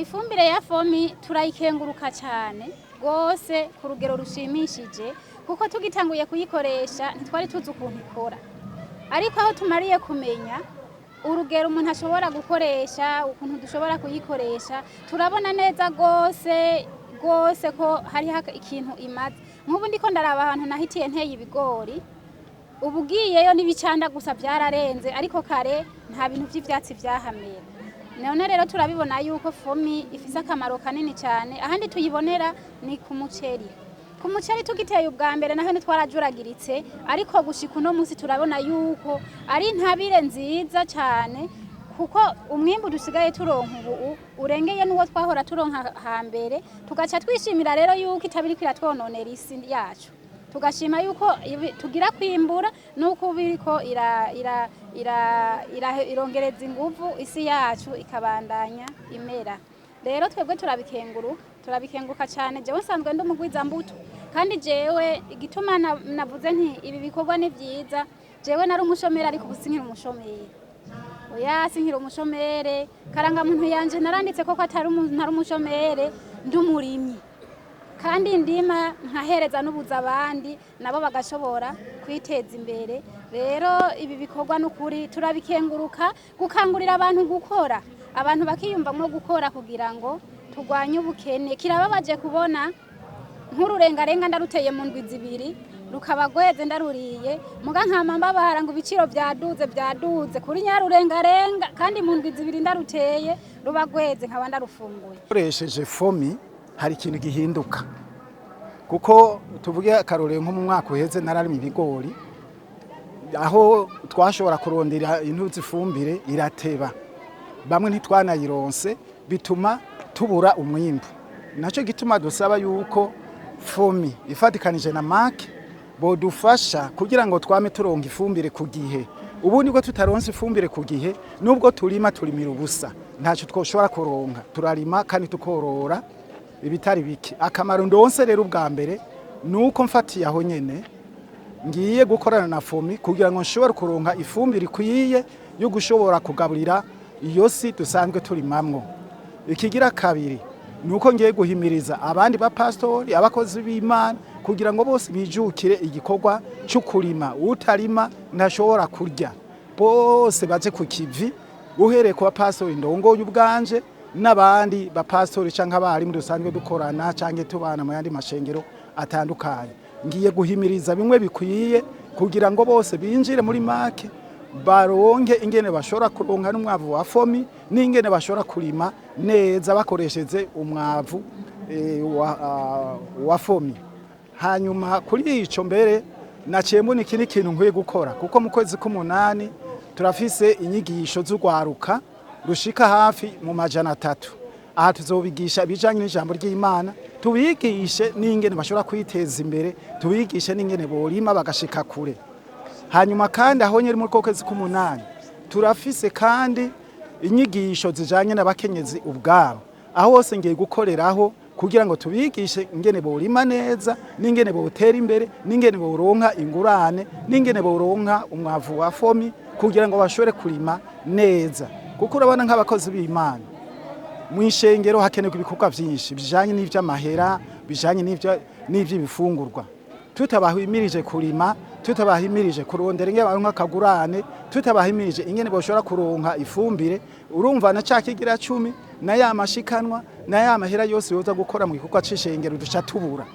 Ifumbire ya fomi turayikenguruka cyane rwose ku rugero rushimishije kuko tugitanguye kuyikoresha ntitwari tuzi ukuntu ikora, ariko aho tumariye kumenya urugero umuntu ashobora gukoresha, ukuntu dushobora kuyikoresha, turabona neza rwose ko hariho ikintu imaze. Nk'ubu ndiko ndaraba ahantu nahitiye nteye ibigori, ubu ugiyeyo n'ibicanda gusa byararenze, ariko kare nta bintu by'ivyatsi vyahamera. None rero turabibona yuko fomi ifise akamaro kanini cyane. Ahandi tuyibonera ni ku muceri. Ku muceri tugiteye ubwa mbere naho ntitwarajuragiritse, ariko gushika uno munsi turabona yuko ari intabire nziza cyane kuko umwimbu dusigaye turonka ubu urengeye n'uwo twahora turonka hambere, tugaca twishimira rero yuko itabiri kiratwononera isi yacu. Tugashima yuko tugira kwimbura nuko biriko irongereza inguvu isi yacu ikabandanya imera. Rero twebwe turabikenguruka cyane. Jewe nsanzwe ndi umugwiza mbuto, kandi jewe igituma navuze nti ibi bikorwa ni vyiza, jewe nari umushomeri ariko ubu sinkiri umushomeri. Oya sinkiri umushomere, karanga muntu yanje naranditse koko atari umushomere, ndi umurimyi. Kandi ndima nkahereza n'ubuza abandi nabo bagashobora kwiteza imbere. Rero ibi bikorwa n'ukuri turabikenguruka, gukangurira abantu gukora, abantu bakiyumvamwo gukora kugira ngo turwanye ubukene. Kirababaje kubona nk'ururengarenga ndaruteye mu ndwi zibiri rukaba gweze ndaruriye, muga nkama mbabara ngo ibiciro byaduze kuri nyarurengarenga, kandi mu ndwi zibiri ndaruteye ruba gweze nkaba ndarufunguye. Koresheje fomi hari ikintu gihinduka, kuko tuvuge akarorero nko mu mwaka uheze nararima ibigori, aho twashobora kurondera intuzi ifumbire irateba, bamwe ntitwanayironse bituma tubura umwimbu. Naco gituma dusaba yuko fomi ifatikanije na make bodufasha kugira ngo twame turonka ifumbire ku gihe. Ubu nibwo tutaronse ifumbire ku gihe, nubwo turimira ubusa, ntaco twoshobora kuronka. Turarima kandi tukorora ibitari bike. Akamaro ndonse rero ubwa mbere nuko mfatiye aho nyene ngiye gukorana na fomi kugira ngo nshobore kuronka ifumbire ikwiye yo gushobora kugaburira iyo si dusanzwe turimamwo. Ikigira kabiri nuko ngiye guhimiriza abandi ba pastori, abakozi b'Imana kugira ngo bose bijukire igikorwa cyo kurima. Utarima ntashobora kurya, bose baje ku kivi, uhereye ku ba pastori ndongoye ubwanje n'abandi ba pastori canke abarimu dusanzwe dukorana canke tubana mu yandi mashengero atandukanye. Ngiye guhimiriza bimwe bikwiye kugira ngo bose binjire muri make, baronke ingene bashobora kuronka n'umwavu wa fomi, n'ingene bashobora kurima neza bakoresheje umwavu wa fomi. Hanyuma kuri ico mbere naciye mbona ikindi kintu nkwiye gukora, kuko mu kwezi k'umunani turafise inyigisho z'ugwaruka rushika hafi mu 300. Aha tuzobigisha bijanye n'ijambo ry'Imana, tubigishe n'ingene bashobora kwiteza imbere, tubigishe n'ingene borima bagashika kure. Hanyuma kandi aho nyeri muri kwezi k'umunani turafise kandi inyigisho zijanye n'abakenyezi ubwabo, aho hose ngiye gukoreraho kugira ngo tubigishe ingene borima neza, n'ingene botera imbere, n'ingene boronka ingurane, n'ingene boronka umwavu wa fomi kugira ngo bashobore kurima neza. Kuko urabona nk'abakozi b'Imana mu ishengero hakenerwa ibikorwa byinshi bijanye n'ivy'amahera, bijanye n'ivy'ibifungurwa. Tutabahimirije kurima, tutabahimirije kurondera ingene baronka akagurane, tutabahimirije ingene boshobora kuronka ifumbire, urumva na cakigira 10 na ya mashikanwa na ya mahera yose yoza gukora mu gikorwa c'ishengero duca tubura.